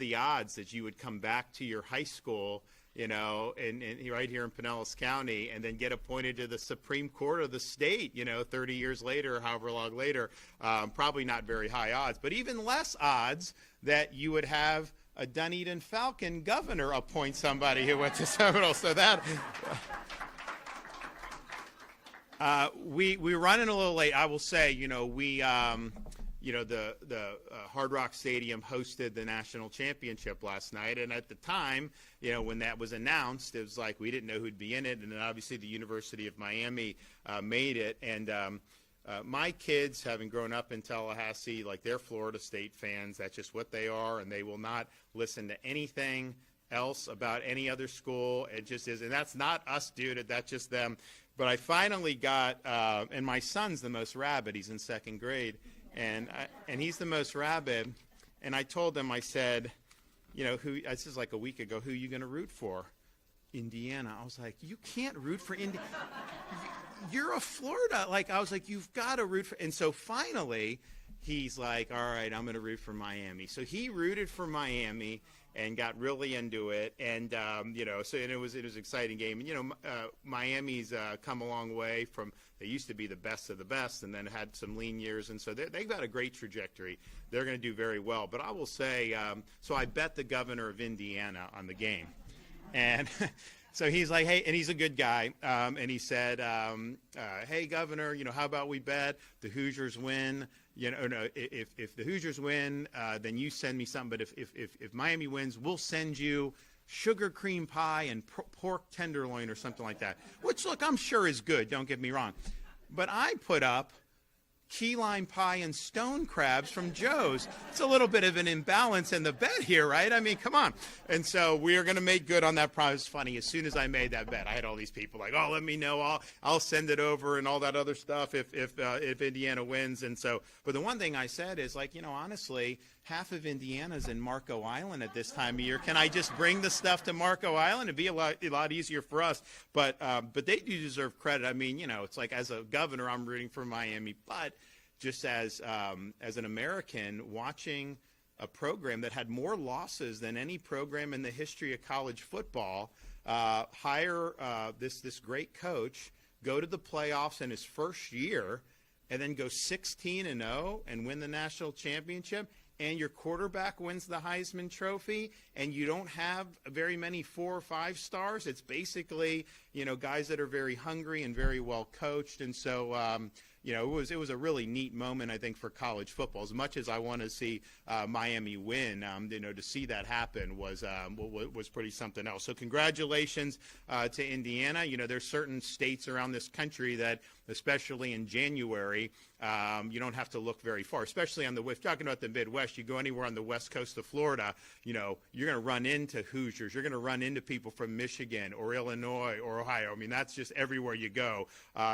the odds that you would come back to your high school, and right here in Pinellas County, and then get appointed to the Supreme Court of the state, 30 years later, or however long later? Probably not very high odds, but even less odds that you would have a Dunedin Falcon governor appoint somebody who went to Seminole. So that we're running a little late. I will say, the Hard Rock Stadium hosted the national championship last night, and at the time, when that was announced, it was like we didn't know who'd be in it, and then obviously the University of Miami made it, and my kids, having grown up in Tallahassee, like, they're Florida State fans. That's just what they are, and they will not listen to anything else about any other school. It just is, and that's not us, dude. That's just them. But I finally got, and my son's the most rabid. He's in second grade, and he's the most rabid. And I told him, I said, this is like a week ago, who are you going to root for? Indiana. I was like, you can't root for Indiana. You're a Florida. I was like, you've got to root for. And so finally, he's like, all right, I'm going to root for Miami. So he rooted for Miami and got really into it. And, and it was an exciting game. And, Miami's come a long way from, they used to be the best of the best and then had some lean years. And so they've got a great trajectory. They're going to do very well. But I will say, so I bet the governor of Indiana on the game. And so he's like, hey, and he's a good guy. And he said, hey, Governor, how about we bet the Hoosiers win? If the Hoosiers win, then you send me something. But if Miami wins, we'll send you sugar cream pie and pork tenderloin or something like that. Which, look, I'm sure is good. Don't get me wrong. But I put up key lime pie and stone crabs from Joe's. It's a little bit of an imbalance in the bet here, right? I mean, come on. And so we are going to make good on that promise. It's funny. As soon as I made that bet, I had all these people like, oh, let me know. I'll send it over and all that other stuff if Indiana wins. And so, but the one thing I said is, honestly, half of Indiana's in Marco Island at this time of year. Can I just bring the stuff to Marco Island? It'd be a lot easier for us. But they do deserve credit. I mean, it's like, as a governor, I'm rooting for Miami, but just as an American, watching a program that had more losses than any program in the history of college football, hire this great coach, go to the playoffs in his first year, and then go 16-0 and win the national championship, and your quarterback wins the Heisman Trophy, and you don't have very many 4 or 5 stars. It's basically, guys that are very hungry and very well coached. And so, it was a really neat moment, I think, for college football. As much as I want to see Miami win, to see that happen was pretty something else. So congratulations to Indiana. There's certain states around this country that, especially in January, you don't have to look very far, especially on the West. Talking about the Midwest, you go anywhere on the west coast of Florida, you're going to run into Hoosiers. You're going to run into people from Michigan or Illinois or Ohio. I mean, that's just everywhere you go.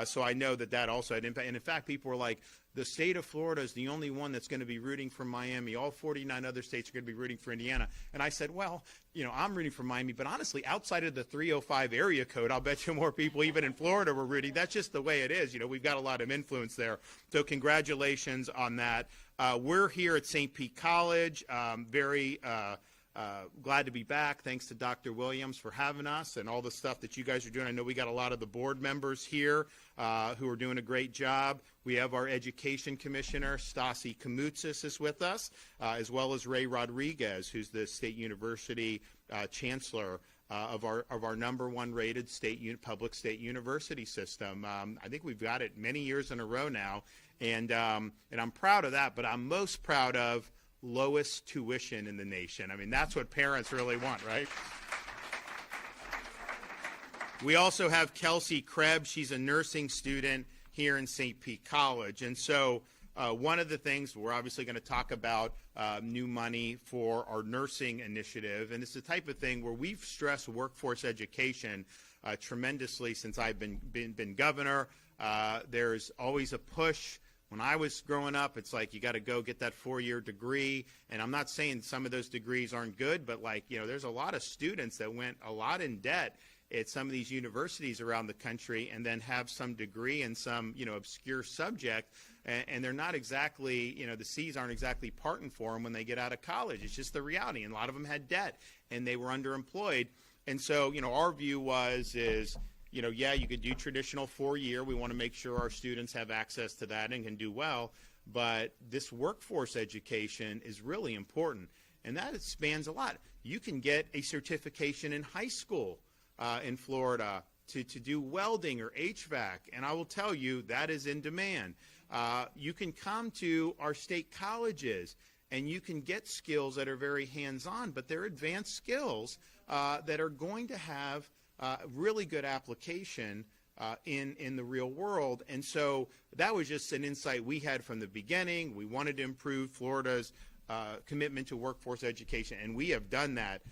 So I know that also had impact. And in fact, people were like, the state of Florida is the only one that's going to be rooting for Miami. All 49 other states are going to be rooting for Indiana. And I said, well, I'm rooting for Miami, but honestly, outside of the 305 area code, I'll bet you more people, even in Florida, were rooting. That's just the way it is. We've got a lot of influence there. So congratulations on that. We're here at St. Pete College. Very glad to be back. Thanks to Dr. Williams for having us and all the stuff that you guys are doing. I know we got a lot of the board members here who are doing a great job. We have our education commissioner, Stasi Kamoutsas, is with us, as well as Ray Rodrigues, who's the State University Chancellor of our number 1 rated public state university system. I think we've got it many years in a row now, and I'm proud of that. But I'm most proud of lowest tuition in the nation. I mean, that's what parents really want, right? We also have Kelsey Krebs. She's a nursing student here in St. Pete College. And so one of the things we're obviously going to talk about new money for our nursing initiative. And it's the type of thing where we've stressed workforce education tremendously since I've been governor. There's always a push. When I was growing up, it's like you got to go get that 4-year degree. And I'm not saying some of those degrees aren't good, but there's a lot of students that went a lot in debt at some of these universities around the country and then have some degree in some, obscure subject, and they're not exactly, the C's aren't exactly parting for them when they get out of college. It's just the reality. And a lot of them had debt, and they were underemployed. And so, our view is, yeah, you could do traditional 4-year. We want to make sure our students have access to that and can do well. But this workforce education is really important, and that spans a lot. You can get a certification in high school in Florida to do welding or HVAC, and I will tell you that is in demand. You can come to our state colleges, and you can get skills that are very hands-on, but they're advanced skills that are going to have really good application in the real world. And so that was just an insight we had from the beginning. We wanted to improve Florida's commitment to workforce education, and we have done that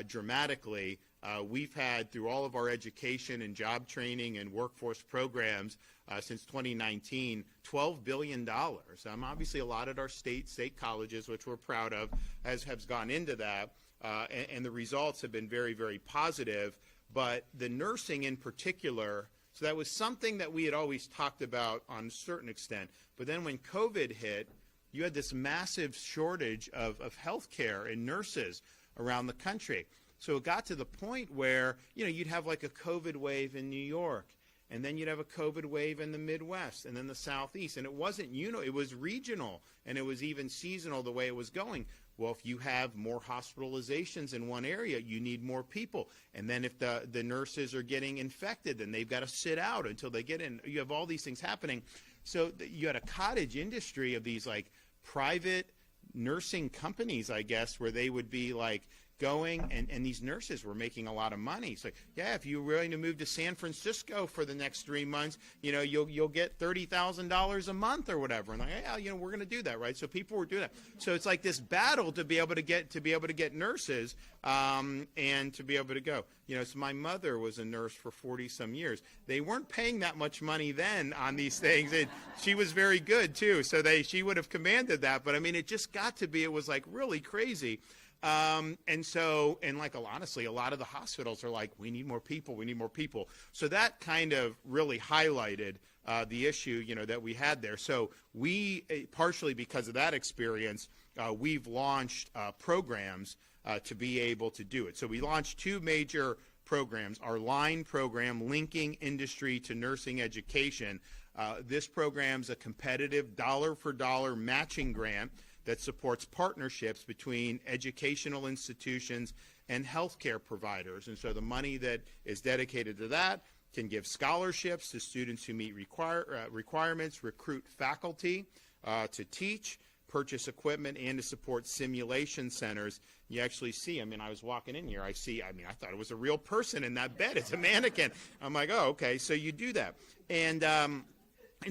dramatically. We've had, through all of our education and job training and workforce programs since 2019, $12 billion. Obviously, a lot at our state colleges, which we're proud of, has gone into that, and the results have been very, very positive. But the nursing in particular, so that was something that we had always talked about on a certain extent. But then when COVID hit, you had this massive shortage of health care and nurses around the country. So it got to the point where, you'd have like a COVID wave in New York, and then you'd have a COVID wave in the Midwest, and then the Southeast. And it wasn't, it was regional, and it was even seasonal the way it was going. Well, if you have more hospitalizations in one area, you need more people. And then if the nurses are getting infected, then they've got to sit out until they get in. You have all these things happening. So you had a cottage industry of these like private nursing companies, I guess, where they would be like going, and these nurses were making a lot of money. So yeah, if you're willing to move to San Francisco for the next 3 months, you'll get $30,000 a month or whatever. And like, yeah, we're going to do that, right? So people were doing that. So it's like this battle to be able to get nurses and to be able to go. So my mother was a nurse for 40 some years. They weren't paying that much money then on these things. She was very good too, so she would have commanded that. But I mean, it just got to be, it was like really crazy. And like, honestly, a lot of the hospitals are like, we need more people. So that kind of really highlighted the issue, that we had there. So we, partially because of that experience, we've launched programs to be able to do it. So we launched 2 major programs. Our LINE program, Linking Industry to Nursing Education. This program's a competitive dollar-for-dollar matching grant that supports partnerships between educational institutions and healthcare providers. And so the money that is dedicated to that can give scholarships to students who meet requirements, recruit faculty to teach, purchase equipment, and to support simulation centers. You actually see, I was walking in here, I thought it was a real person in that bed. It's a mannequin. I'm like, oh, okay, so you do that. And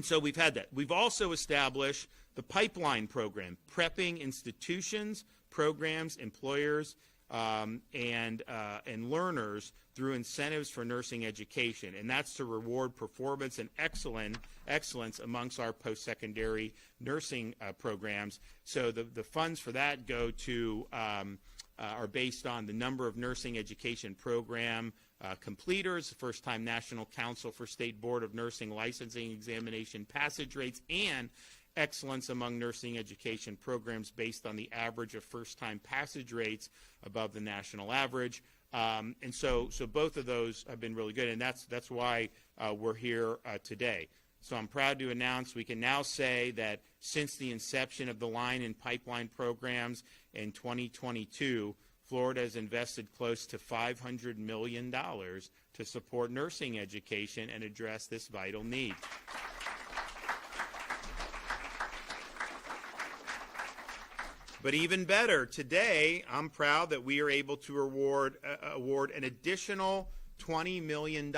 so we've had that. We've also established the pipeline program, prepping institutions, programs, employers, and learners through incentives for nursing education. And that's to reward performance and excellence amongst our post-secondary nursing programs. So the funds for that go to, are based on the number of nursing education program completers, first-time National Council for State Board of Nursing Licensing Examination passage rates, and excellence among nursing education programs based on the average of first-time passage rates above the national average. And so both of those have been really good, and that's why we're here today. So I'm proud to announce we can now say that since the inception of the line and pipeline programs in 2022, Florida has invested close to $500 million to support nursing education and address this vital need. But even better, today I'm proud that we are able to award an additional $20 million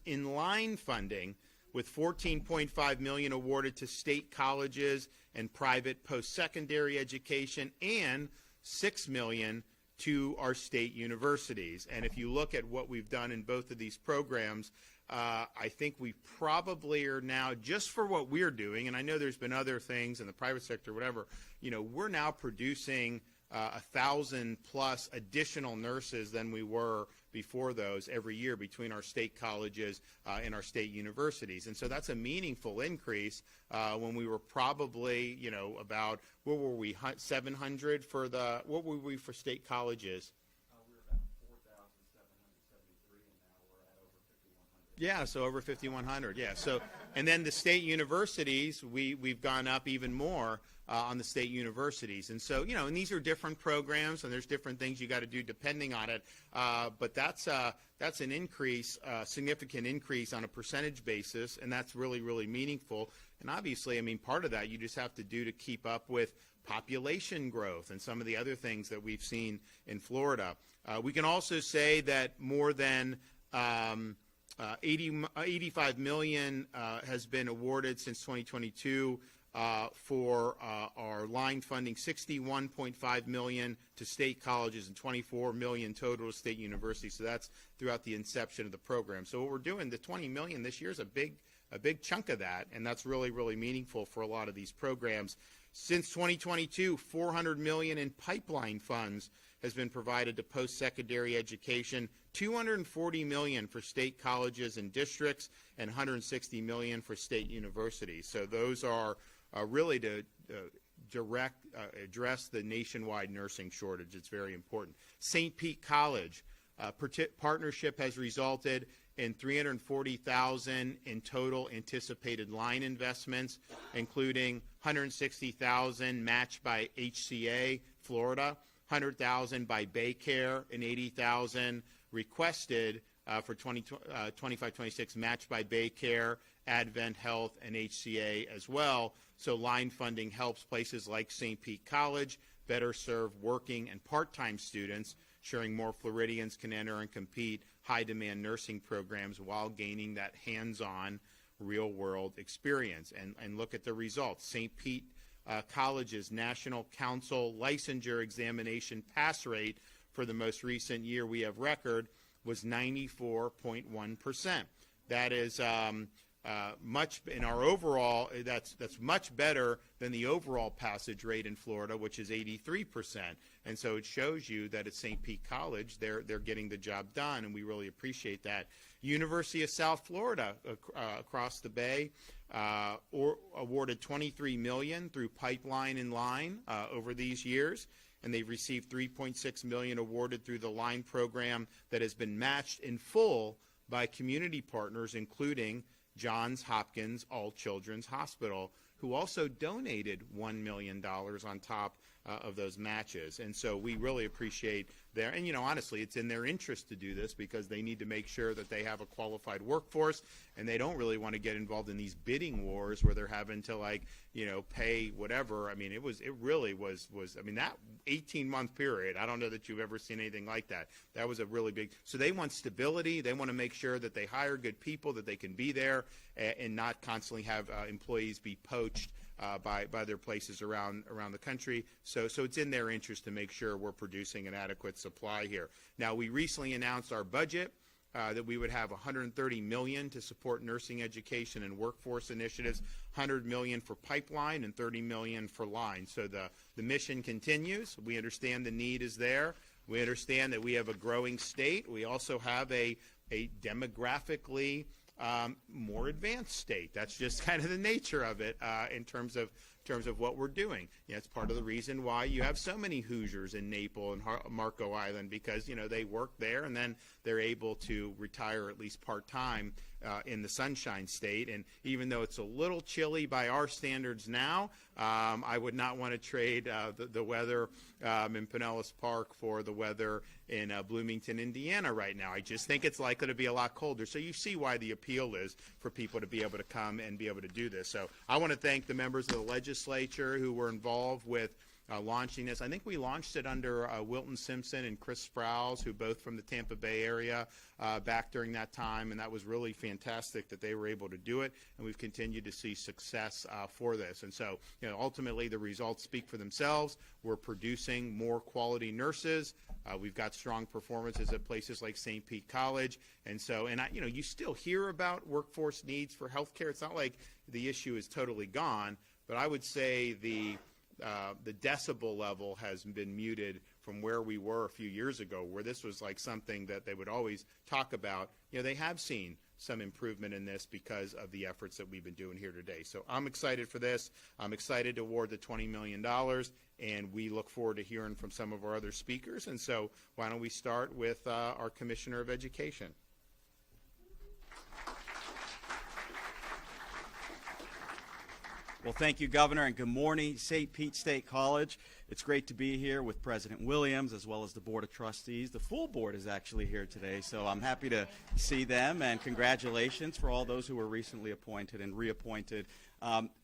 in line funding, with $14.5 million awarded to state colleges and private post-secondary education, and $6 million to our state universities. And if you look at what we've done in both of these programs, I think we probably are now, just for what we're doing, and I know there's been other things in the private sector, whatever, we're now producing 1,000 plus additional nurses than we were before those every year between our state colleges and our state universities. And so that's a meaningful increase when we were probably, about, what were we, 700 for what were we for state colleges? We were about 4,773, and now we're at over 5,100. Yeah, so over 5,100, yeah. So, and then the state universities, we've gone up even more on the state universities. And so, and these are different programs, and there's different things you got to do depending on it. But that's an increase, significant increase on a percentage basis, and that's really, really meaningful. And obviously, part of that you just have to do to keep up with population growth and some of the other things that we've seen in Florida. We can also say that more than 85 million has been awarded since 2022 for our line funding, 61.5 million to state colleges and 24 million total to state universities. So that's throughout the inception of the program. So what we're doing, the 20 million this year is a big chunk of that, and that's really, really meaningful for a lot of these programs. Since 2022, 400 million in pipeline funds has been provided to post-secondary education, 240 million for state colleges and districts, and 160 million for state universities. So those are really to address the nationwide nursing shortage. It's very important. St. Pete College partnership has resulted in $340,000 in total anticipated line investments, including $160,000 matched by HCA Florida, $100,000 by Baycare, and $80,000 requested for 25-26 matched by Baycare, Advent Health, and HCA as well. So line funding helps places like St. Pete College better serve working and part-time students, ensuring more Floridians can enter and compete high-demand nursing programs while gaining that hands-on real-world experience. And look at the results. St. Pete College's National Council licensure examination pass rate for the most recent year we have record was 94.1%. That is much in our overall. That's much better than the overall passage rate in Florida, which is 83%. And so it shows you that at St. Pete College, they're getting the job done, and we really appreciate that. University of South Florida across the bay awarded $23 million through pipeline and line over these years, and they've received $3.6 million awarded through the line program that has been matched in full by community partners, including Johns Hopkins All Children's Hospital, who also donated $1 million on top of those matches. And so we really appreciate their, and honestly, it's in their interest to do this because they need to make sure that they have a qualified workforce, and they don't really want to get involved in these bidding wars where they're having to pay whatever. It really was that 18-month period, I don't know that you've ever seen anything like that. That was a really big, so they want stability. They want to make sure that they hire good people, that they can be there and not constantly have employees be poached by their places around the country. So it's in their interest to make sure we're producing an adequate supply here. Now, we recently announced our budget that we would have $130 million to support nursing education and workforce initiatives, $100 million for pipeline, and $30 million for line. So the mission continues. We understand the need is there. We understand that we have a growing state. We also have a demographically more advanced state. That's just kind of the nature of it in terms of what we're doing. It's part of the reason why you have so many Hoosiers in Naples and Marco Island, because they work there and then they're able to retire at least part-time in the Sunshine State. And even though it's a little chilly by our standards now, I would not want to trade the weather in Pinellas Park for the weather in Bloomington, Indiana right now. I just think it's likely to be a lot colder. So you see why the appeal is for people to be able to come and be able to do this. So I want to thank the members of the legislature who were involved with launching this. I think we launched it under Wilton Simpson and Chris Sprouse, who both from the Tampa Bay area back during that time, and that was really fantastic that they were able to do it, and we've continued to see success for this. And so, ultimately the results speak for themselves. We're producing more quality nurses. We've got strong performances at places like St. Pete College, and so, you still hear about workforce needs for healthcare. It's not like the issue is totally gone, but I would say the the decibel level has been muted from where we were a few years ago, where this was like something that they would always talk about. They have seen some improvement in this because of the efforts that we've been doing here today. So I'm excited for this. I'm excited to award the $20 million, and we look forward to hearing from some of our other speakers. And so why don't we start with our Commissioner of Education. Well, thank you, Governor, and good morning, St. Pete State College. It's great to be here with President Williams as well as the Board of Trustees. The full board is actually here today, so I'm happy to see them, and congratulations for all those who were recently appointed and reappointed.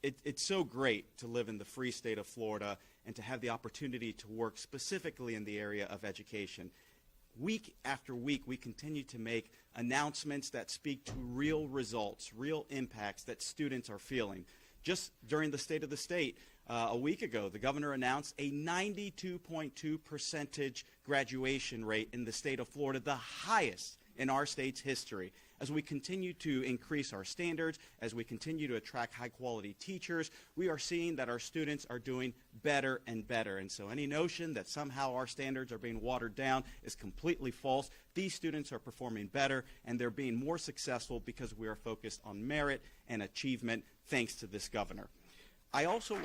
It's so great to live in the free state of Florida and to have the opportunity to work specifically in the area of education. Week after week, we continue to make announcements that speak to real results, real impacts that students are feeling. Just during the State of the State, a week ago, the governor announced a 92.2% graduation rate in the state of Florida, the highest in our state's history. As we continue to increase our standards, as we continue to attract high-quality teachers, we are seeing that our students are doing better and better. And so any notion that somehow our standards are being watered down is completely false. These students are performing better, and they're being more successful because we are focused on merit and achievement thanks to this governor. I also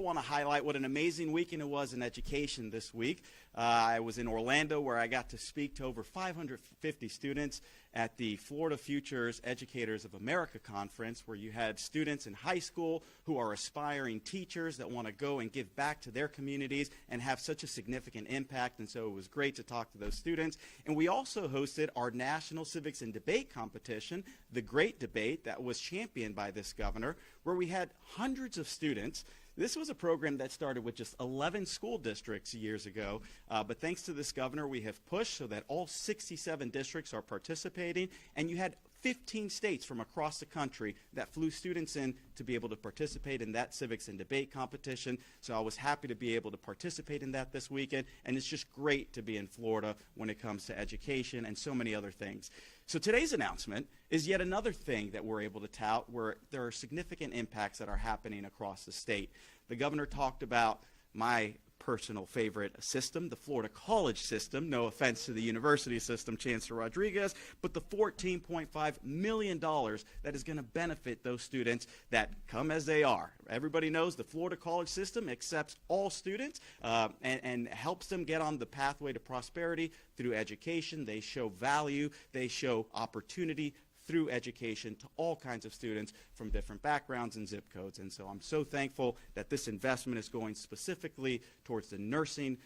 want to highlight what an amazing weekend it was in education this week. I was in Orlando, where I got to speak to over 550 students at the Florida Futures Educators of America Conference, where you had students in high school who are aspiring teachers that want to go and give back to their communities and have such a significant impact. And so it was great to talk to those students. And we also hosted our National Civics and Debate competition, the Great Debate, that was championed by this governor, where we had hundreds of students. This was a program that started with just 11 school districts years ago, but thanks to this governor, we have pushed so that all 67 districts are participating, and you had 15 states from across the country that flew students in to be able to participate in that civics and debate competition. So I was happy to be able to participate in that this weekend, and it's just great to be in Florida when it comes to education and so many other things. So today's announcement is yet another thing that we're able to tout where there are significant impacts that are happening across the state. The governor talked about my personal favorite system, the Florida College system. No offense to the university system, Chancellor Rodrigues, but the $14.5 million that is going to benefit those students that come as they are. Everybody knows the Florida College system accepts all students and helps them get on the pathway to prosperity through education. They show value. They show opportunity through education to all kinds of students from different backgrounds and zip codes. And so I'm so thankful that this investment is going specifically towards the nursing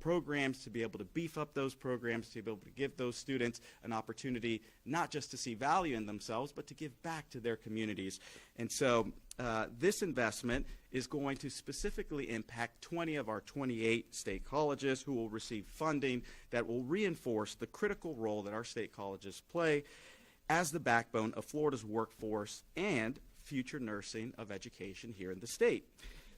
programs, to be able to beef up those programs, to be able to give those students an opportunity not just to see value in themselves, but to give back to their communities. And so this investment is going to specifically impact 20 of our 28 state colleges who will receive funding that will reinforce the critical role that our state colleges play as the backbone of Florida's workforce and future nursing of education here in the state.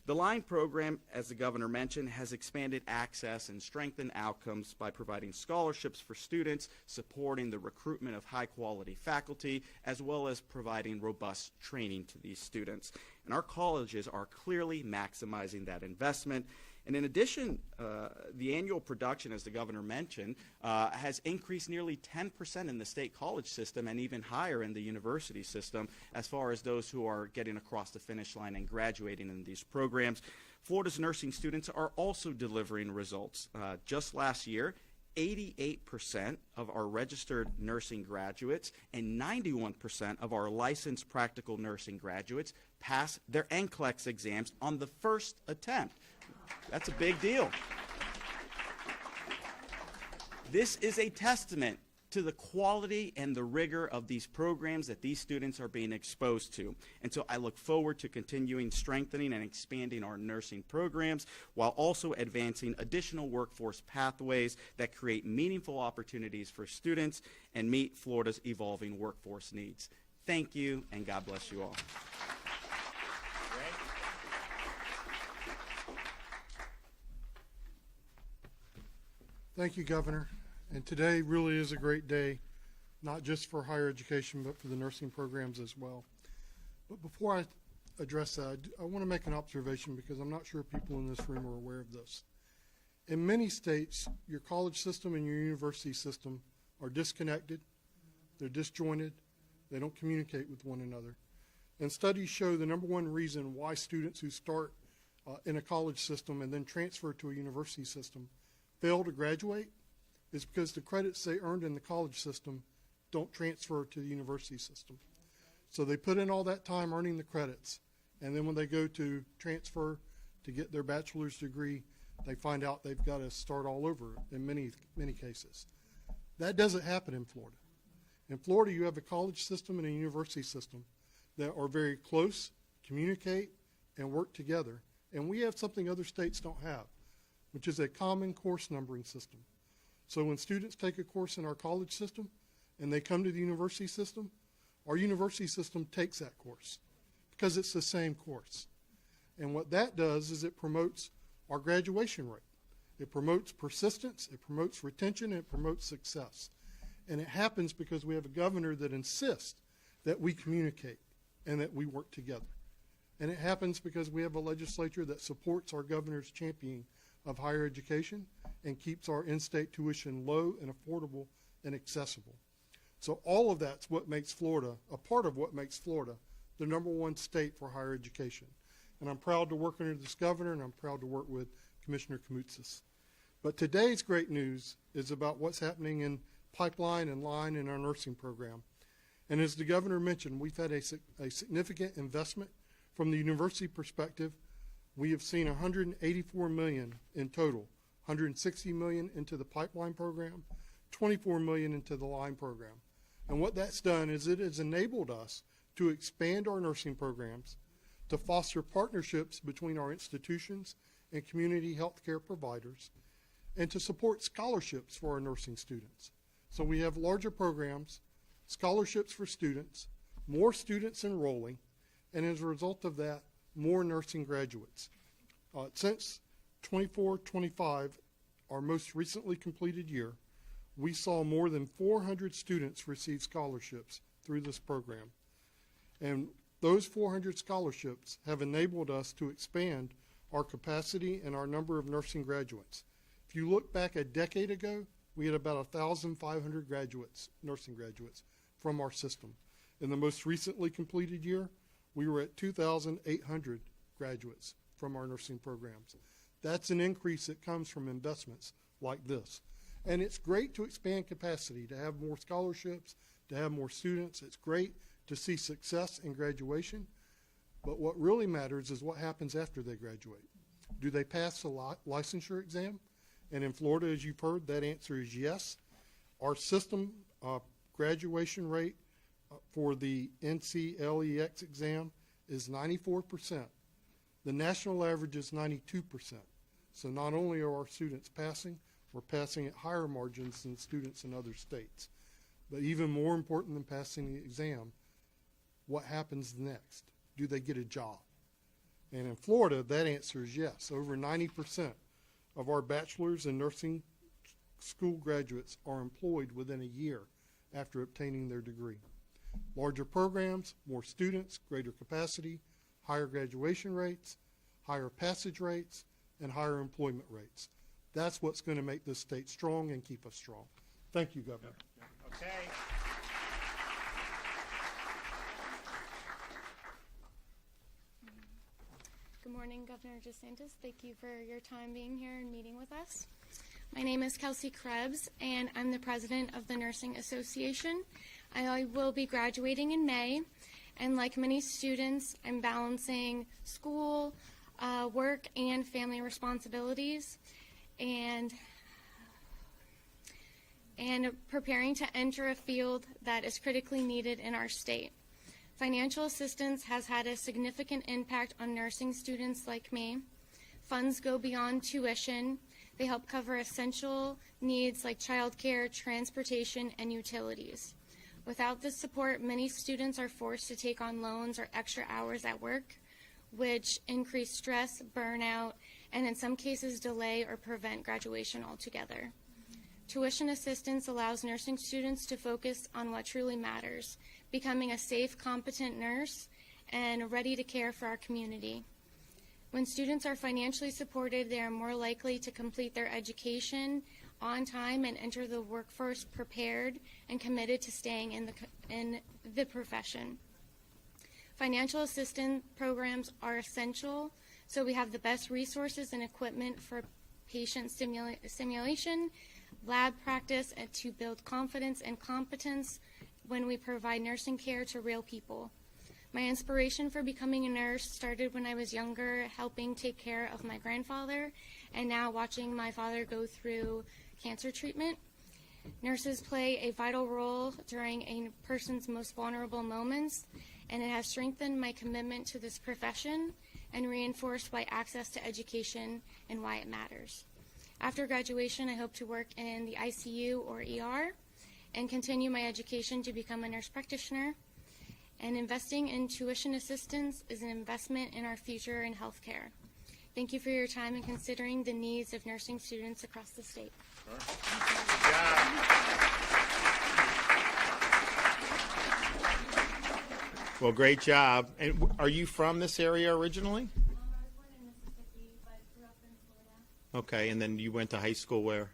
The LINE program, as the governor mentioned, has expanded access and strengthened outcomes by providing scholarships for students, supporting the recruitment of high-quality faculty, as well as providing robust training to these students. And our colleges are clearly maximizing that investment. And in addition, the annual production, as the governor mentioned, has increased nearly 10% in the state college system and even higher in the university system as far as those who are getting across the finish line and graduating in these programs. Florida's nursing students are also delivering results. Just last year, 88% of our registered nursing graduates and 91% of our licensed practical nursing graduates passed their NCLEX exams on the first attempt. That's a big deal. This is a testament to the quality and the rigor of these programs that these students are being exposed to. And so I look forward to continuing strengthening and expanding our nursing programs while also advancing additional workforce pathways that create meaningful opportunities for students and meet Florida's evolving workforce needs. Thank you, and God bless you all. Thank you, Governor. And today really is a great day, not just for higher education, but for the nursing programs as well. But before I address that, I want to make an observation because I'm not sure people in this room are aware of this. In many states, your college system and your university system are disconnected, they're disjointed, they don't communicate with one another. And studies show the number one reason why students who start in a college system and then transfer to a university system fail to graduate is because the credits they earned in the college system don't transfer to the university system. So they put in all that time earning the credits, and then when they go to transfer to get their bachelor's degree, they find out they've got to start all over in many cases. That doesn't happen in Florida. In Florida, you have a college system and a university system that are very close, communicate, and work together. And we have something other states don't have, which is a common course numbering system. So when students take a course in our college system and they come to the university system, our university system takes that course because it's the same course. And what that does is it promotes our graduation rate. It promotes persistence, it promotes retention, and it promotes success. And it happens because we have a governor that insists that we communicate and that we work together. And it happens because we have a legislature that supports our governor's championing of higher education and keeps our in-state tuition low and affordable and accessible. So all of that's what makes Florida, a part of what makes Florida, the number one state for higher education. And I'm proud to work under this governor, and I'm proud to work with Commissioner Kamoutsas. But today's great news is about what's happening in pipeline and line in our nursing program. And as the governor mentioned, we've had a significant investment from the university perspective. We have seen $184 million in total, $160 million into the pipeline program, $24 million into the line program. And what that's done is it has enabled us to expand our nursing programs, to foster partnerships between our institutions and community health care providers, and to support scholarships for our nursing students. So we have larger programs, scholarships for students, more students enrolling, and as a result of that, more nursing graduates. Since 24-25, our most recently completed year, we saw more than 400 students receive scholarships through this program. And those 400 scholarships have enabled us to expand our capacity and our number of nursing graduates. If you look back a decade ago, we had about 1,500 graduates, nursing graduates, from our system. In the most recently completed year, we were at 2,800 graduates from our nursing programs. That's an increase that comes from investments like this. And it's great to expand capacity, to have more scholarships, to have more students. It's great to see success in graduation. But what really matters is what happens after they graduate. Do they pass the licensure exam? And in Florida, as you've heard, that answer is yes. Our system graduation rate for the NCLEX exam is 94%. The national average is 92%. So not only are our students passing, we're passing at higher margins than students in other states. But even more important than passing the exam, what happens next? Do they get a job? And in Florida, that answer is yes. Over 90% of our bachelor's and nursing school graduates are employed within a year after obtaining their degree. Larger programs, more students, greater capacity, higher graduation rates, higher passage rates, and higher employment rates. That's what's going to make this state strong and keep us strong. Thank you, Governor. Okay. Good morning, Governor DeSantis. Thank you for your time being here and meeting with us. My name is Kelsey Krebs, and I'm the president of the Nursing Association. I will be graduating in May, and like many students, I'm balancing school, work, and family responsibilities, and preparing to enter a field that is critically needed in our state. Financial assistance has had a significant impact on nursing students like me. Funds go beyond tuition. They help cover essential needs like childcare, transportation, and utilities. Without this support, many students are forced to take on loans or extra hours at work, which increase stress, burnout, and in some cases delay or prevent graduation altogether. Tuition assistance allows nursing students to focus on what truly matters, becoming a safe, competent nurse, and ready to care for our community. When students are financially supported, they are more likely to complete their education on time and enter the workforce prepared and committed to staying in the profession. Financial assistance programs are essential, so we have the best resources and equipment for patient simulation, lab practice, and to build confidence and competence when we provide nursing care to real people. My inspiration for becoming a nurse started when I was younger, helping take care of my grandfather, and now watching my father go through cancer treatment. Nurses play a vital role during a person's most vulnerable moments, and it has strengthened my commitment to this profession and reinforced why access to education and why it matters. After graduation, I hope to work in the ICU or ER and continue my education to become a nurse practitioner. And investing in tuition assistance is an investment in our future in healthcare. Thank you for your time and considering the needs of nursing students across the state. Good job. Well, great job. And are you from this area originally? I was born in Mississippi, but grew up in Florida. Okay, and then you went to high school where? In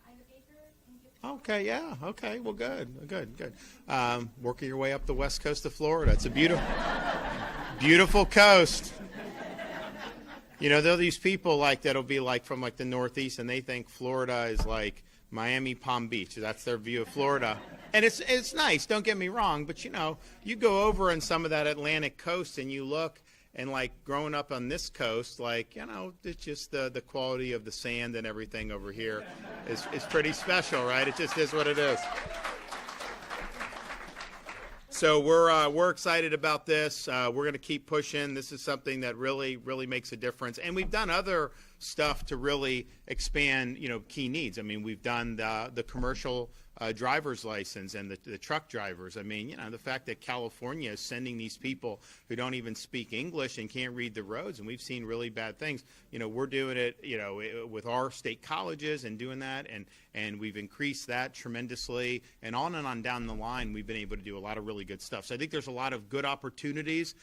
Ida Baker and Gibson. Okay, yeah, okay, well, good. Working your way up the west coast of Florida. It's a beautiful coast. You know, there are these people like that'll be like from like the Northeast, and they think Florida is like Miami, Palm Beach. That's their view of Florida. And it's nice, don't get me wrong, but you know, you go over on some of that Atlantic coast and you look, and like growing up on this coast, like, you know, it's just the quality of the sand and everything over here is pretty special, right? It just is what it is. So we're excited about this. We're going to keep pushing. This is something that really makes a difference. And we've done other stuff to really expand, you know, key needs. I mean, we've done the commercial driver's license and the truck drivers. I mean, you know, the fact that California is sending these people who don't even speak English and can't read the roads, and we've seen really bad things. You know, we're doing it, you know, with our state colleges and doing that, and we've increased that tremendously, and on down the line, we've been able to do a lot of really good stuff. So I think there's a lot of good opportunities,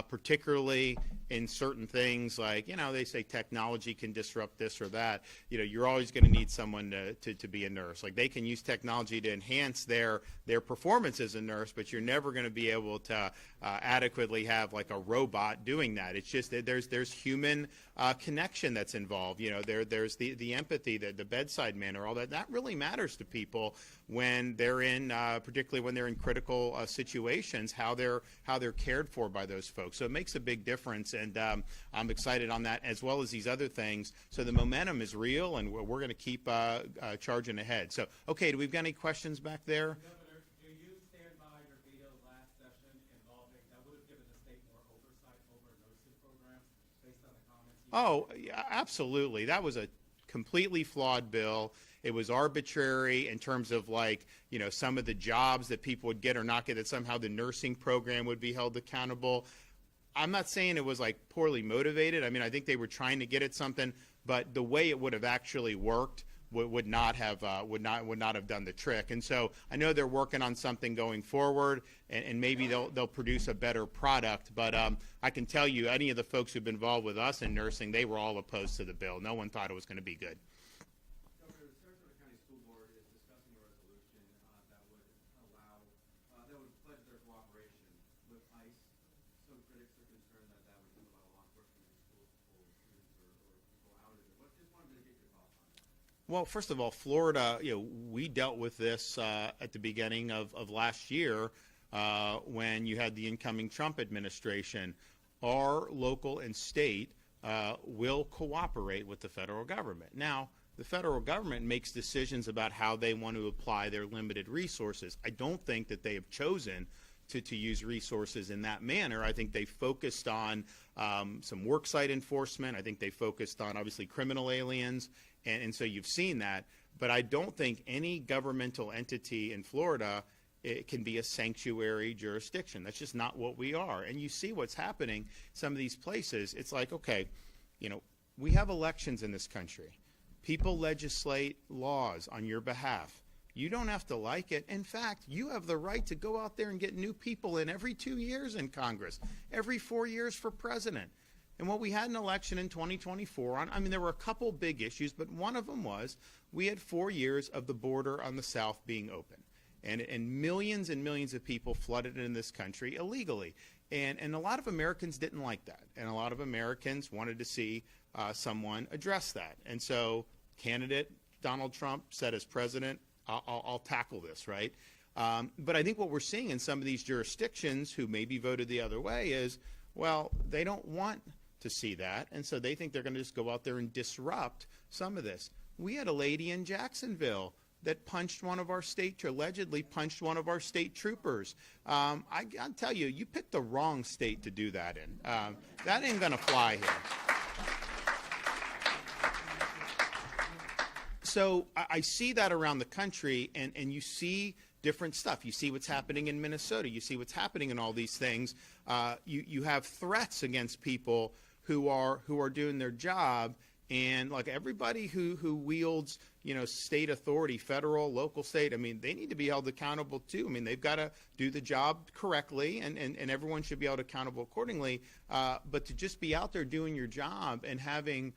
particularly in certain things like, you know, they say technology can disrupt this or that. You know, you're always going to need someone to be a nurse. Like, they can use technology to enhance their performance as a nurse, but you're never going to be able to adequately have like a robot doing that. It's just that there's human connection that's involved. You know, there's the empathy, the bedside manner, all that. That really matters to people when they're in, particularly when they're in critical situations, how they're cared for by those folks. So it makes a big difference, and I'm excited on that, as well as these other things. So the momentum is real, and we're going to keep charging ahead. So, okay, do we've got any questions back there? Governor, do you stand by your veto last session involving, that would have given the state more oversight over nursing programs based on the comments you Oh, yeah, absolutely. That was a completely flawed bill. It was arbitrary in terms of, like, you know, some of the jobs that people would get or not get, that somehow the nursing program would be held accountable. I'm not saying it was like poorly motivated. I mean, I think they were trying to get at something, but the way it would have actually worked would not have done the trick. And so I know they're working on something going forward, and maybe they'll produce a better product. But I can tell you, any of the folks who've been involved with us in nursing, they were all opposed to the bill. No one thought it was going to be good. Governor, the Sarasota County School Board is discussing a resolution that would pledge their cooperation with ICE. Some critics are concerned that would move a lot of law enforcement in schools to pull students or people out of it. Just wanted to get your thoughts on that. Well, first of all, Florida, you know, we dealt with this at the beginning of last year when you had the incoming Trump administration. Our local and state will cooperate with the federal government. Now, the federal government makes decisions about how they want to apply their limited resources. I don't think that they have chosen to use resources in that manner. I think they focused on some worksite enforcement. I think they focused on, obviously, criminal aliens. And so you've seen that. But I don't think any governmental entity in Florida can be a sanctuary jurisdiction. That's just not what we are. And you see what's happening some of these places. It's like, okay, you know, we have elections in this country. People legislate laws on your behalf. You don't have to like it. In fact, you have the right to go out there and get new people in every 2 years in Congress, every 4 years for president. And what we had an election in 2024 on, I mean, there were a couple big issues, but one of them was we had 4 years of the border on the south being open. And millions of people flooded in this country illegally. And a lot of Americans didn't like that. And a lot of Americans wanted to see someone address that. And so candidate Donald Trump said as president, I'll tackle this, right? But I think what we're seeing in some of these jurisdictions who maybe voted the other way is, well, they don't want to see that, and so they think they're going to just go out there and disrupt some of this. We had a lady in Jacksonville that allegedly punched one of our state troopers. I'll tell you, you picked the wrong state to do that in. That ain't going to fly here. So I see that around the country, and you see different stuff. You see what's happening in Minnesota. You see what's happening in all these things. You have threats against people who are doing their job, and like everybody who wields, state authority, federal, local, state, I mean, they need to be held accountable too. I mean, they've got to do the job correctly, and everyone should be held accountable accordingly. But to just be out there doing your job and having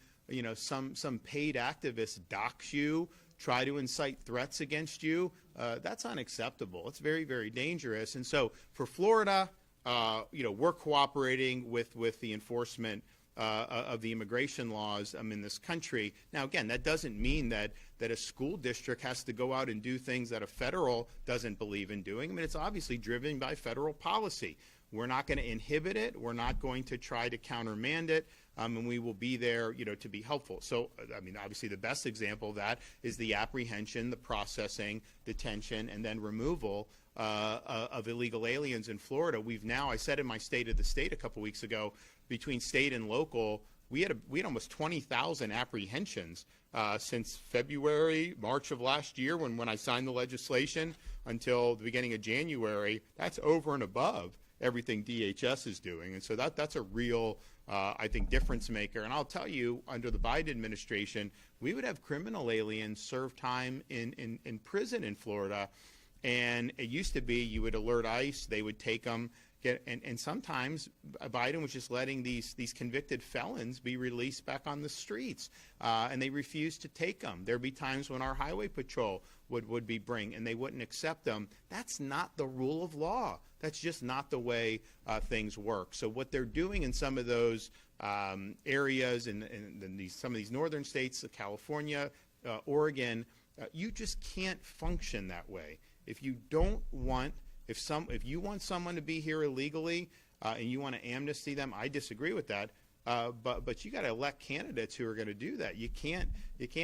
some paid activist dox you, try to incite threats against you, that's unacceptable. It's very, very dangerous. And so for Florida, we're cooperating with the enforcement of the immigration laws in this country. Now, again, that doesn't mean that a school district has to go out and do things that a federal doesn't believe in doing. I mean, it's obviously driven by federal policy. We're not going to inhibit it. We're not going to try to countermand it. And we will be there, to be helpful. So, I mean, obviously the best example of that is the apprehension, the processing, detention, and then removal of illegal aliens in Florida. We've now, I said in my State of the State a couple weeks ago, between state and local, we had almost 20,000 apprehensions since February, March of last year when I signed the legislation until the beginning of January. That's over and above everything DHS is doing. And so that's a real, I think, difference maker. And I'll tell you, under the Biden administration, we would have criminal aliens serve time in prison in Florida. And it used to be you would alert ICE, they would take them, and sometimes Biden was just letting these convicted felons be released back on the streets, and they refused to take them. There'd be times when our highway patrol would be bring, and they wouldn't accept them. That's not the rule of law. That's just not the way things work. So what they're doing in some of those areas, in some of these northern states, California, Oregon, you just can't function that way. If you want someone to be here illegally and you want to amnesty them, I disagree with that. But you got to elect candidates who are going to do that. You can't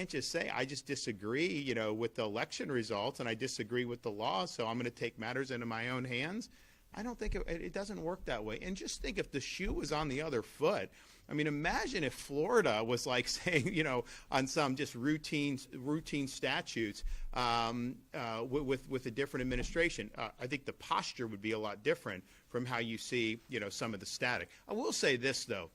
just say, I just disagree, with the election results and I disagree with the law, so I'm going to take matters into my own hands. I don't think it doesn't work that way. And just think if the shoe was on the other foot. I mean, imagine if Florida was like saying, on some just routine statutes with a different administration. I think the posture would be a lot different from how you see, some of the static. I will say this, though.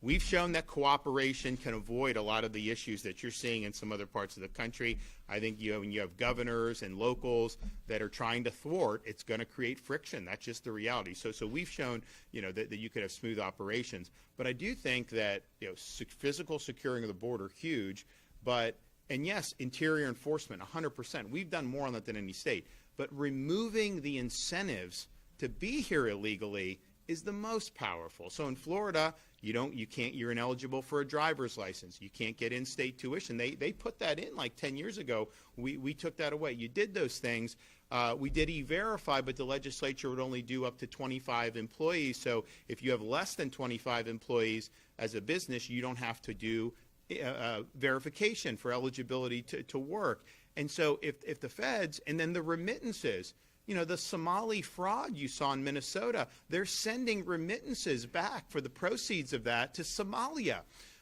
We've shown that cooperation can avoid a lot of the issues that you're seeing in some other parts of the country. I think when you have governors and locals that are trying to thwart, it's going to create friction. That's just the reality. So we've shown, that you could have smooth operations. But I do think that, physical securing of the border, huge. And yes, interior enforcement, 100%. We've done more on that than any state. But removing the incentives to be here illegally is the most powerful. So in Florida, you're ineligible for a driver's license. You can't get in-state tuition. They put that in like 10 years ago. We took that away. You did those things. We did E-Verify, but the legislature would only do up to 25 employees. So if you have less than 25 employees as a business, you don't have to do verification for eligibility to work. And so if the feds, and then the remittances, the Somali fraud you saw in Minnesota, they're sending remittances back for the proceeds of that to Somalia.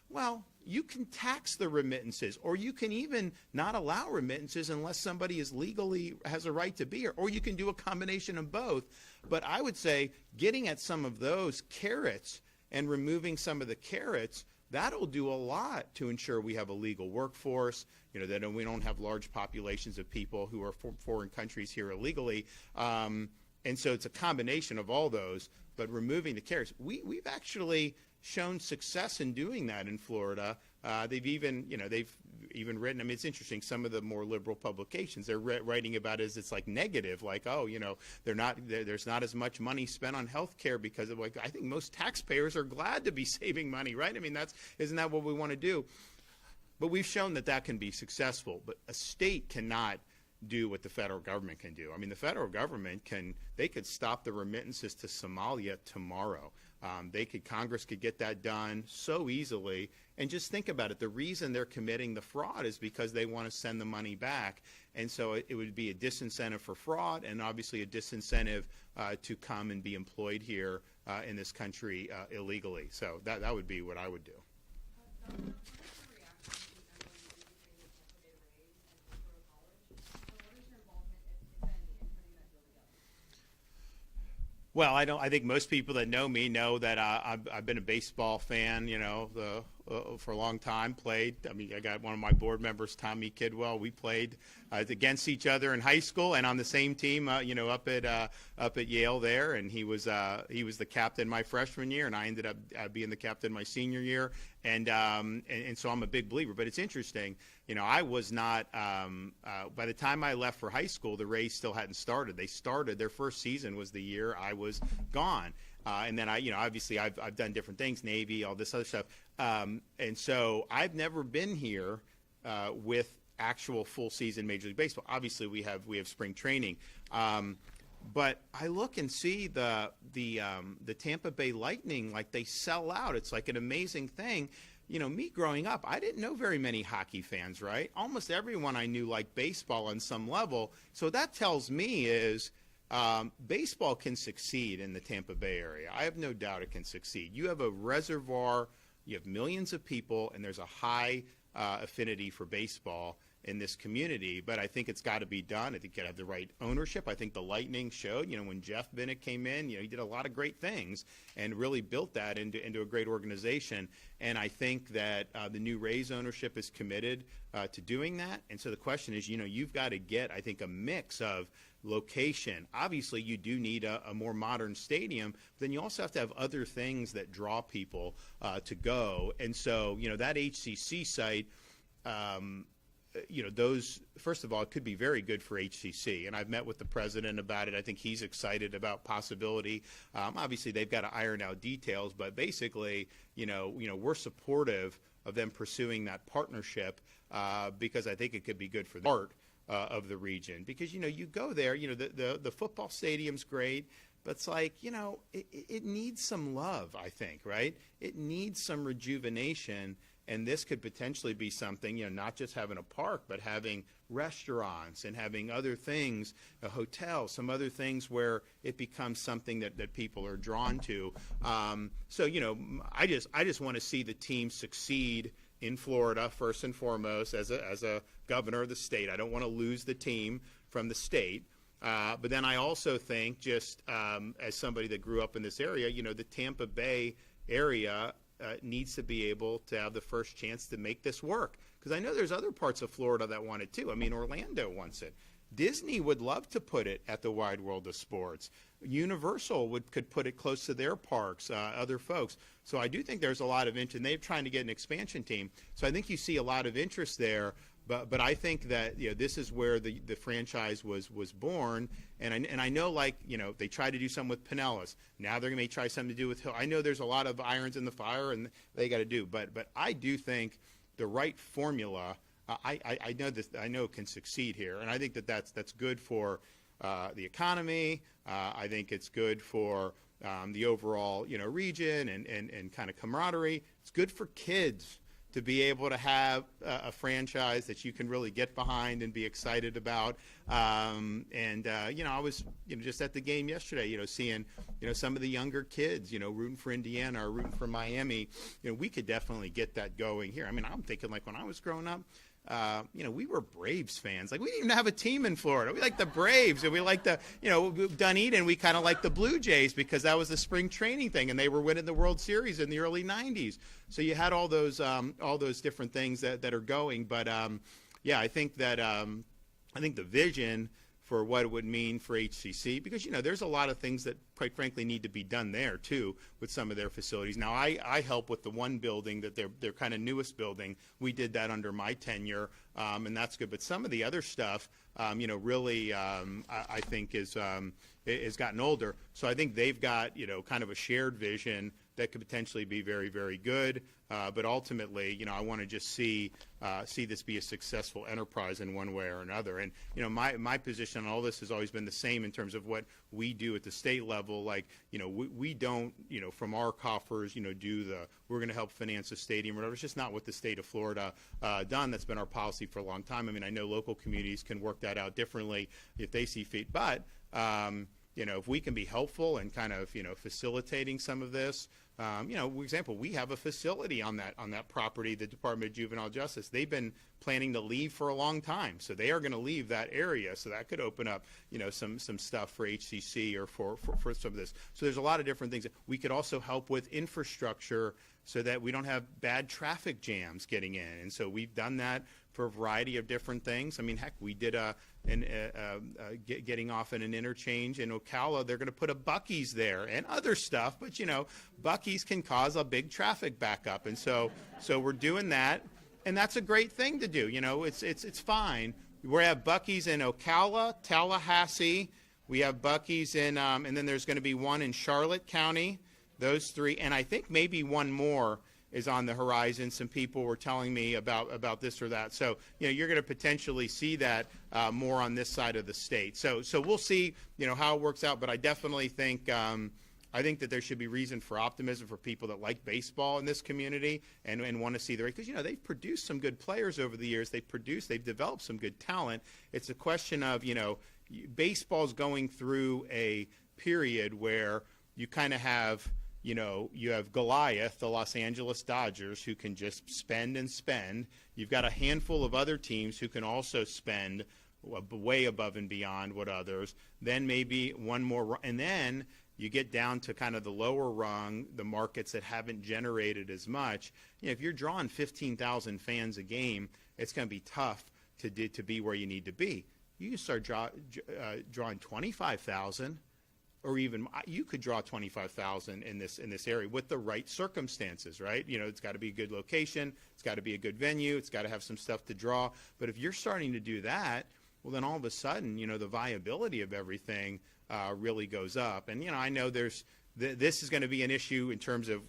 Well, you can tax the remittances, or you can even not allow remittances unless somebody has a right to be here, or you can do a combination of both. But I would say getting at some of those carrots and removing some of the carrots that'll do a lot to ensure we have a legal workforce, that we don't have large populations of people who are from foreign countries here illegally. And so it's a combination of all those, but removing the carriers. We've actually shown success in doing that in Florida. They've even written, I mean, it's interesting, some of the more liberal publications, they're writing about it as it's like negative, like, there's not as much money spent on health care because of, like, I think most taxpayers are glad to be saving money, right? I mean, isn't that what we want to do? But we've shown that can be successful, but a state cannot do what the federal government can do. I mean, the federal government they could stop the remittances to Somalia tomorrow. Congress could get that done so easily. And just think about it. The reason they're committing the fraud is because they want to send the money back. And so it would be a disincentive for fraud and obviously a disincentive to come and be employed here in this country illegally. So that would be what I would do. Well, I think most people that know me know that I've been a baseball fan, for a long time. Played. I mean, I got one of my board members, Tommy Kidwell. We played against each other in high school and on the same team, up at Yale there. And he was the captain my freshman year, and I ended up being the captain my senior year. And so I'm a big believer. But it's interesting. I was not. By the time I left for high school, the Rays still hadn't started. They started. Their first season was the year I was gone. And then obviously I've done different things, Navy, all this other stuff. And so I've never been here with actual full season Major League Baseball. Obviously we have spring training. But I look and see the Tampa Bay Lightning, like they sell out. It's like an amazing thing. Me growing up, I didn't know very many hockey fans, right? Almost everyone I knew liked baseball on some level. So that tells me is baseball can succeed in the Tampa Bay area. I have no doubt it can succeed. You have a reservoir, you have millions of people, and there's a high affinity for baseball in this community, but I think it's got to be done. I think you got to have the right ownership. I think the Lightning showed, when Jeff Bennett came in, he did a lot of great things and really built that into a great organization. And I think that the new Rays ownership is committed to doing that. And so the question is, you've got to get, I think, a mix of location. Obviously, you do need a more modern stadium, but then you also have to have other things that draw people to go. And so, that HCC site, those, first of all, it could be very good for HCC. And I've met with the president about it. I think he's excited about possibility. Obviously, they've got to iron out details, but basically, we're supportive of them pursuing that partnership because I think it could be good for the art of the region. Because, you go there, the football stadium's great, but it's like, it needs some love, I think, right? It needs some rejuvenation. And this could potentially be something, not just having a park, but having restaurants and having other things, a hotel, some other things where it becomes something that people are drawn to. So, I just want to see the team succeed in Florida, first and foremost, as a governor of the state. I don't want to lose the team from the state. But then I also think, just as somebody that grew up in this area, the Tampa Bay area needs to be able to have the first chance to make this work. Because I know there's other parts of Florida that want it too. I mean, Orlando wants it. Disney would love to put it at the Wide World of Sports. Universal could put it close to their parks, other folks. So I do think there's a lot of interest, and they're trying to get an expansion team. So I think you see a lot of interest there. But I think that this is where the franchise was born, and I know, like, they tried to do something with Pinellas. Now they're going to try something to do with Hill. I know there's a lot of irons in the fire, and they got to do. But I do think the right formula. I know this. I know it can succeed here, and I think that's good for the economy. I think it's good for the overall region and kind of camaraderie. It's good for kids to be able to have a franchise that you can really get behind and be excited about. I was just at the game yesterday, seeing some of the younger kids, rooting for Indiana or rooting for Miami. We could definitely get that going here. I mean, I'm thinking, like, when I was growing up, we were Braves fans. Like, we didn't even have a team in Florida. We like the Braves, and we like the, Dunedin, we kind of like the Blue Jays because that was the spring training thing, and they were winning the World Series in the early 90s. So you had all those different things that are going. But, I think that I think the vision for what it would mean for HCC, because, there's a lot of things that, quite frankly, need to be done there, too, with some of their facilities. Now, I help with the one building that their kind of newest building. We did that under my tenure, and that's good. But some of the other stuff, really, I think is gotten older. So I think they've got, kind of a shared vision that could potentially be very, very good. But ultimately, I want to just see this be a successful enterprise in one way or another. And, my position on all this has always been the same in terms of what we do at the state level. Like, we don't, from our coffers, we're going to help finance a stadium or whatever. It's just not what the state of Florida done. That's been our policy for a long time. I mean, I know local communities can work that out differently if they see fit. But, if we can be helpful and kind of, facilitating some of this, for example, we have a facility on that property, the Department of Juvenile Justice. They've been planning to leave for a long time, so they are going to leave that area. So that could open up, some stuff for HCC or for some of this. So there's a lot of different things. We could also help with infrastructure so that we don't have bad traffic jams getting in. And so we've done that for a variety of different things. I mean, heck, we did getting off at an interchange in Ocala. They're going to put a Buc-ee's there and other stuff, but Buc-ee's can cause a big traffic backup, and so we're doing that, and that's a great thing to do. It's fine. We have Buc-ee's in Ocala, Tallahassee. We have Buc-ee's in, and then there's going to be one in Charlotte County. Those three, and I think maybe one more is on the horizon. Some people were telling me about this or that. So, you're going to potentially see that more on this side of the state. So we'll see, how it works out. But I definitely think that there should be reason for optimism for people that like baseball in this community and want to see the race. Because, they've produced some good players over the years. They've developed some good talent. It's a question of, baseball's going through a period where you kind of have, you have Goliath, the Los Angeles Dodgers, who can just spend and spend. You've got a handful of other teams who can also spend way above and beyond what others. Then maybe one more, and then you get down to kind of the lower rung, the markets that haven't generated as much. If you're drawing 15,000 fans a game, it's going to be tough to be where you need to be. You can start drawing 25,000. Or even you could draw 25,000 in this area with the right circumstances, right? It's got to be a good location, it's got to be a good venue, it's got to have some stuff to draw. But if you're starting to do that, well, then all of a sudden, the viability of everything really goes up. And I know this is going to be an issue in terms of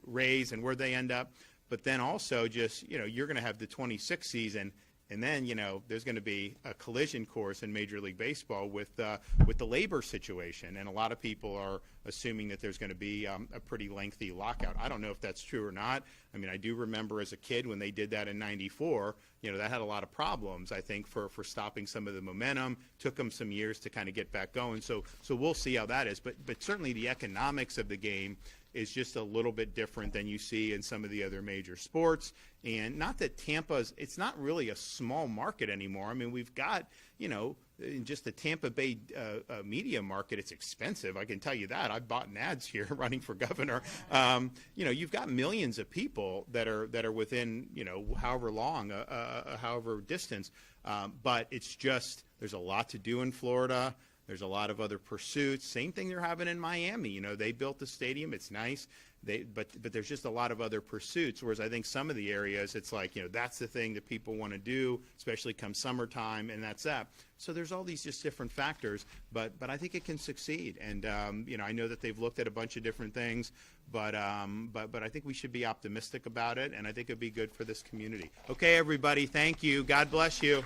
Rays and where they end up, but then also just you're going to have the 26th season. And then, there's going to be a collision course in Major League Baseball with the labor situation. And a lot of people are assuming that there's going to be a pretty lengthy lockout. I don't know if that's true or not. I mean, I do remember as a kid when they did that in '94, that had a lot of problems, I think, for stopping some of the momentum. Took them some years to kind of get back going. So we'll see how that is. But certainly the economics of the game is just a little bit different than you see in some of the other major sports. And not that it's not really a small market anymore. I mean, we've got, in just the Tampa Bay media market, it's expensive. I can tell you that. I've bought ads here running for governor. You've got millions of people that are within, however long, however distance. But it's just, there's a lot to do in Florida. There's a lot of other pursuits. Same thing they're having in Miami. They built the stadium. It's nice. But there's just a lot of other pursuits, whereas I think some of the areas, it's like, that's the thing that people want to do, especially come summertime, and that's that. So there's all these just different factors, but I think it can succeed. And, I know that they've looked at a bunch of different things, but I think we should be optimistic about it, and I think it'd be good for this community. Okay, everybody, thank you. God bless you.